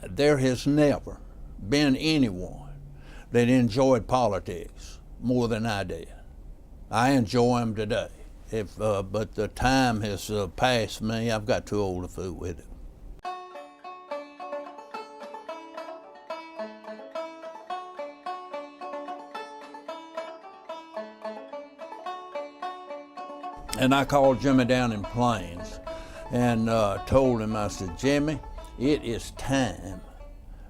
there has never been anyone that enjoyed politics more than I did. I enjoy them today. But the time has passed me. I've got too old to fool with it. And I called Jimmy down in Plains and told him, I said, Jimmy, it is time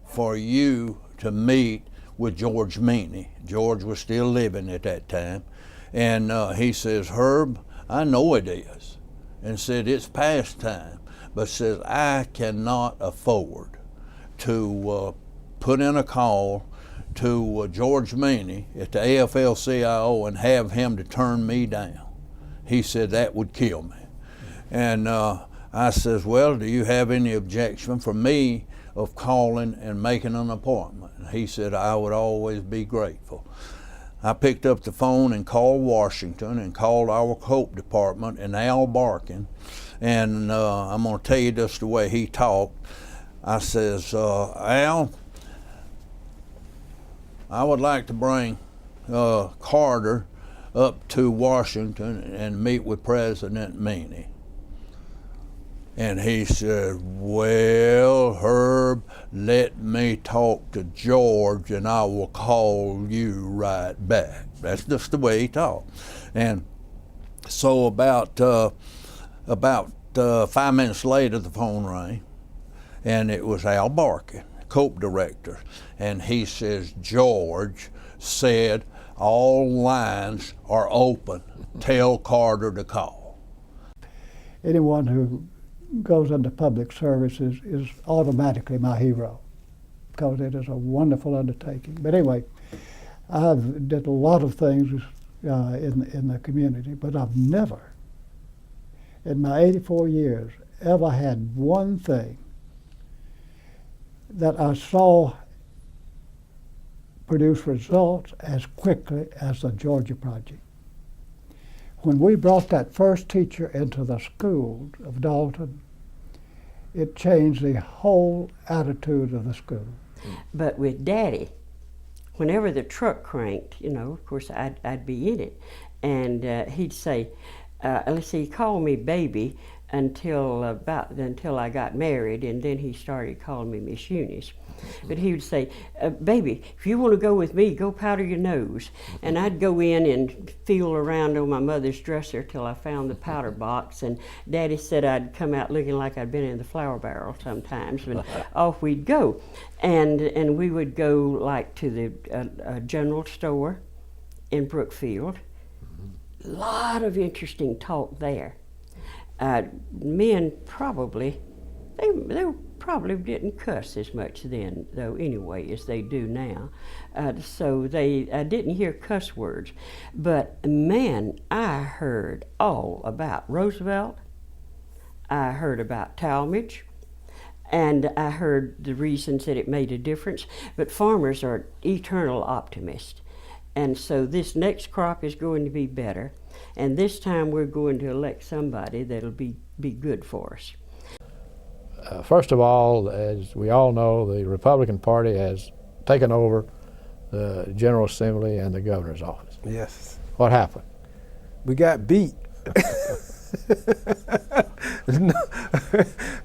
for you to meet with George Meany. George was still living at that time. And he says, Herb, I know it is. And said, it's past time. But says, I cannot afford to put in a call to George Meany at the AFL-CIO and have him to turn me down. He said, that would kill me. And I says, well, do you have any objection for me of calling and making an appointment? And he said, I would always be grateful. I picked up the phone and called Washington and called our Cope department and Al Barkin. And I'm gonna tell you just the way he talked. I says, Al, I would like to bring Carter up to Washington and meet with President Meany. And he said, well, Herb, let me talk to George and I will call you right back. That's just the way he talked. And so about 5 minutes later, the phone rang, and it was Al Barkin, Cope director. And he says, George said, all lines are open. Tell Carter to call. Anyone who goes into public service is automatically my hero, because it is a wonderful undertaking. But anyway, I've did a lot of things in the community, but I've never, in my 84 years, ever had one thing that I saw produce results as quickly as the Georgia Project. When we brought that first teacher into the school of Dalton, it changed the whole attitude of the school. But with Daddy, whenever the truck cranked, you know, of course I'd be in it, and he'd say, let's see, he called me baby until I got married, and then he started calling me Miss Eunice. But he would say, baby, if you want to go with me, go powder your nose. And I'd go in and feel around on my mother's dresser till I found the powder box. And Daddy said I'd come out looking like I'd been in the flour barrel sometimes. And off we'd go. And we would go like to the general store in Brookfield. A lot of interesting talk there. Men probably, they probably didn't cuss as much then, though, anyway, as they do now. So I didn't hear cuss words. But man, I heard all about Roosevelt. I heard about Talmadge. And I heard the reasons that it made a difference. But farmers are eternal optimists. And so this next crop is going to be better. And this time we're going to elect somebody that'll be good for us. First of all, as we all know, the Republican Party has taken over the General Assembly and the governor's office. Yes. What happened? We got beat.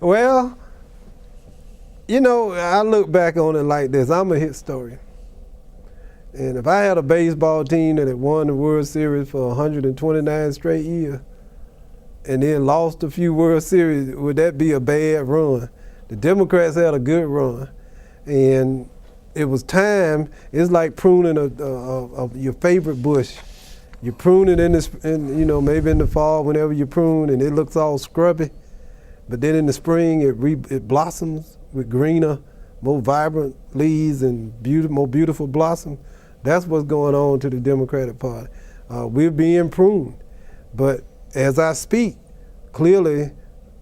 Well, you know, I look back on it like this. I'm a historian. And if I had a baseball team that had won the World Series for 129 straight years and then lost a few World Series, would that be a bad run? The Democrats had a good run. And it was time. It's like pruning your favorite bush. You prune it you know, maybe in the fall, whenever you prune, and it looks all scrubby. But then in the spring, it blossoms with greener, more vibrant leaves and more beautiful blossoms. That's what's going on to the Democratic Party. We're being pruned. But as I speak, clearly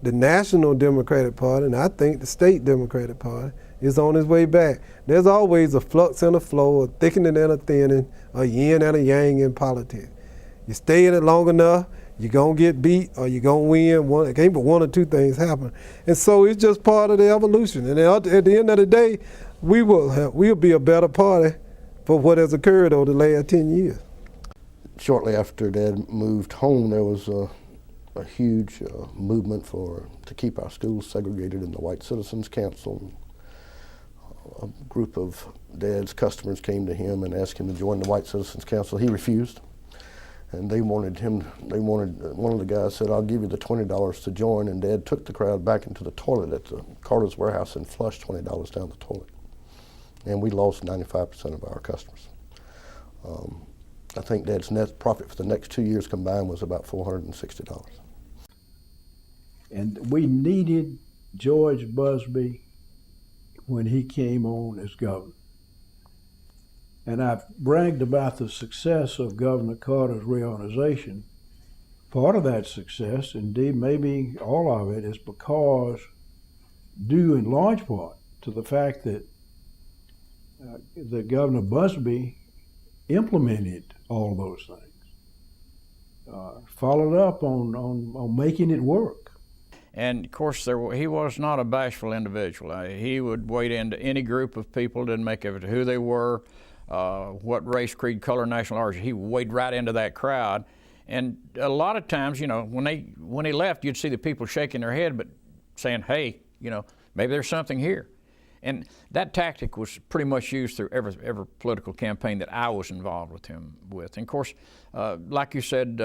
the National Democratic Party, and I think the State Democratic Party, is on its way back. There's always a flux and a flow, a thickening and a thinning, a yin and a yang in politics. You stay in it long enough, You're going to get beat or you're going to win. It can't but one or two things happen. And so it's just part of the evolution. And at the end of the day, we'll be a better party for what has occurred over the last 10 years. Shortly after Dad moved home, there was a huge movement to keep our schools segregated in the White Citizens Council. A group of Dad's customers came to him and asked him to join the White Citizens Council. He refused, and one of the guys said, "I'll give you the $20 to join," and Dad took the crowd back into the toilet at the Carter's warehouse and flushed $20 down the toilet. And we lost 95% of our customers. I think Dad's net profit for the next 2 years combined was about $460. And we needed George Busby when he came on as governor. And I've bragged about the success of Governor Carter's reorganization. Part of that success, indeed maybe all of it, is because, due in large part to the fact that Governor Busby implemented all those things, followed up on making it work. And of course, he was not a bashful individual. He would wade into any group of people, didn't make of it who they were, what race, creed, color, national origin. He would wade right into that crowd. And a lot of times, you know, when he left, you'd see the people shaking their head, but saying, "Hey, you know, maybe there's something here." And that tactic was pretty much used through every political campaign that I was involved with him with. And of course, like you said,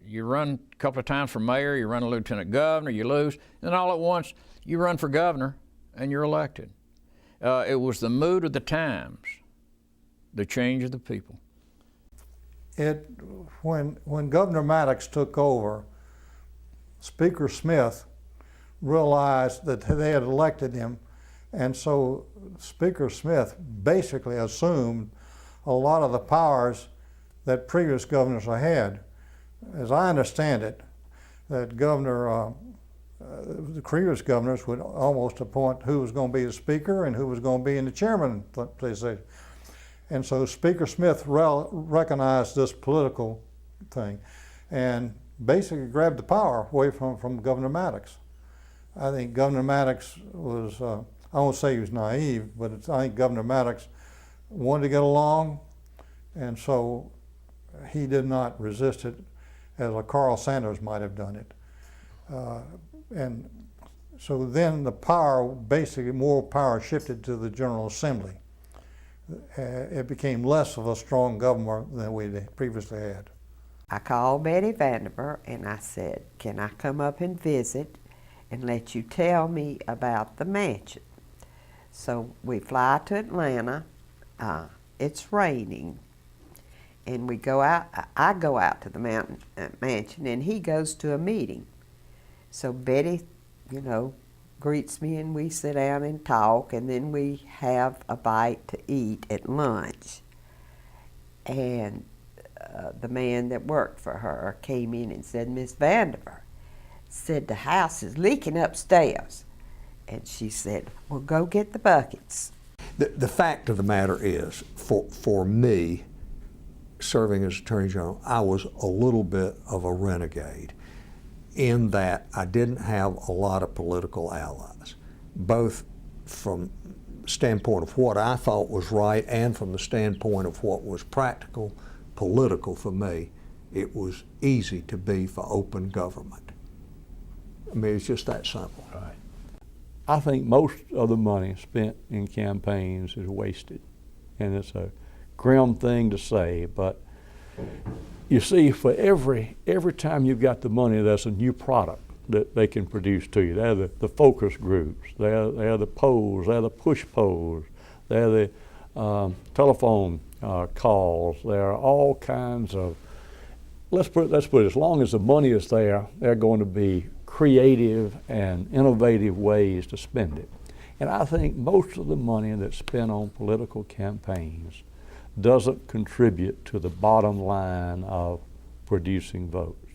you run a couple of times for mayor, you run a lieutenant governor, you lose, and then all at once you run for governor and you're elected. It was the mood of the times, the change of the people. When Governor Maddox took over, Speaker Smith realized that they had elected him. And so Speaker Smith basically assumed a lot of the powers that previous governors had. As I understand it, that the previous governors would almost appoint who was going to be the speaker and who was going to be in the chairman position. And so Speaker Smith recognized this political thing and basically grabbed the power away from Governor Maddox. I think Governor Maddox was, I won't say he was naive, but I think Governor Maddox wanted to get along, and so he did not resist it as a Carl Sanders might have done it. And so then the power, basically more power shifted to the General Assembly. It became less of a strong government than we previously had. I called Betty Vandiver and I said, "Can I come up and visit and let you tell me about the mansion?" So we fly to Atlanta. It's raining, and we go out. I go out to the mansion, and he goes to a meeting. So Betty, you know, greets me, and we sit down and talk, and then we have a bite to eat at lunch. And the man that worked for her came in and said, "Miss Vandiver said the house is leaking upstairs." And she said, "Well, go get the buckets." The fact of the matter is, for me, serving as Attorney General, I was a little bit of a renegade in that I didn't have a lot of political allies, both from the standpoint of what I thought was right and from the standpoint of what was practical, political for me. It was easy to be for open government. I mean, it's just that simple. Right. I think most of the money spent in campaigns is wasted, and it's a grim thing to say, but you see, for every time you've got the money, there's a new product that they can produce to you. They're the focus groups, they're the polls, they're the push polls, they're the telephone calls. There are all kinds of, let's put it, as long as the money is there, they're going to be creative and innovative ways to spend it. And I think most of the money that's spent on political campaigns doesn't contribute to the bottom line of producing votes.